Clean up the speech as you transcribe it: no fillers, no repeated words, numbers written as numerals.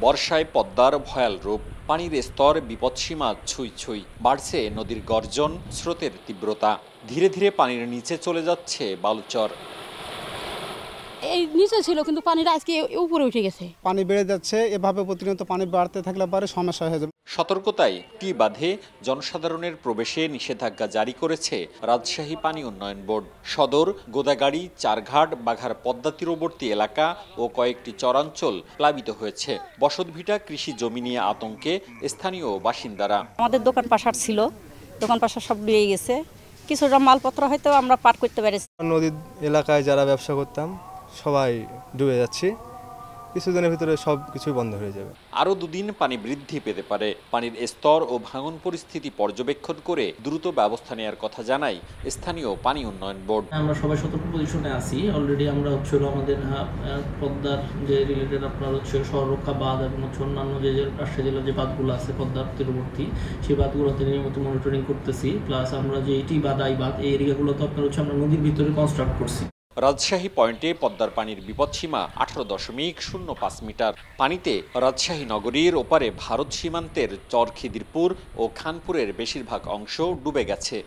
বর্ষায় পদ্মার ভয়াল রূপ, পানির স্তর বিপৎসীমা ছুঁই ছুঁই, বাড়ছে নদীর গর্জন, স্রোতের তীব্রতা। ধীরে ধীরে পানির নিচে চলে যাচ্ছে বালুচর। এই নিচে ছিল কিন্তু পানিটা আজকে উপরে উঠে গেছে। পানি বেড়ে যাচ্ছে, এভাবে প্রতিনিয়ত পানি বাড়তে থাকলে পরে সমস্যা হয়ে যাবে। সতর্কতায় টি বাঁধে জনসাধারণের প্রবেশে নিষেধাজ্ঞা জারি করেছে রাজশাহী পানি উন্নয়ন বোর্ড। সদর, গোদাগাড়ি, চারঘাট, বাঘার পদ্মা তীরবর্তী এলাকা ও কয়েকটি চরাঞ্চল প্লাবিত হয়েছে। বসতভিটা, কৃষি জমি নিয়ে আতঙ্কে স্থানীয় বাসিন্দারা। আমাদের দোকান পাশার ছিল, দোকান পাশার সব ডুবে গেছে, কিছুটা মালপত্র হয়তো আমরা পার করতে পেরেছি। নদীর এলাকায় যারা ব্যবসা করতাম সবাই ডুবে যাচ্ছি, কিছুদিনের ভিতরে সব কিছুই বন্ধ হয়ে যাবে। আরও দুদিন পানি বৃদ্ধি পেতে পারে। পানির স্তর ও ভাঙন পরিস্থিতি পর্যবেক্ষণ করে দ্রুত ব্যবস্থা নেওয়ার কথা জানায় স্থানীয় পানি উন্নয়ন বোর্ড। আমরা সবাই সতর্ক পজিশনে আছি। অলরেডি আমরা আমাদের পদ্মার যে রিলেটেড আপনার শহর রক্ষা বাঁধ এবং অন্যান্য যে রাজশাহী জেলার যে বাঁধগুলো আছে পদ্মার তীরবর্তী, সেই বাঁধগুলোতে নিয়মিত মনিটরিং করতেছি। প্লাস আমরা যে এটি বাঁধ আই বাঁধ এই এরিয়াগুলোতে আপনার আমরা নদীর ভিতরে কনস্ট্রাক্ট করছি। রাজশাহী পয়েন্টে পদ্মার পানির বিপদসীমা 18.05 মিটার। পানিতে রাজশাহী নগরীর ওপারে ভারত সীমান্তের চর খিদিরপুর ও খানপুরের বেশিরভাগ অংশ ডুবে গেছে।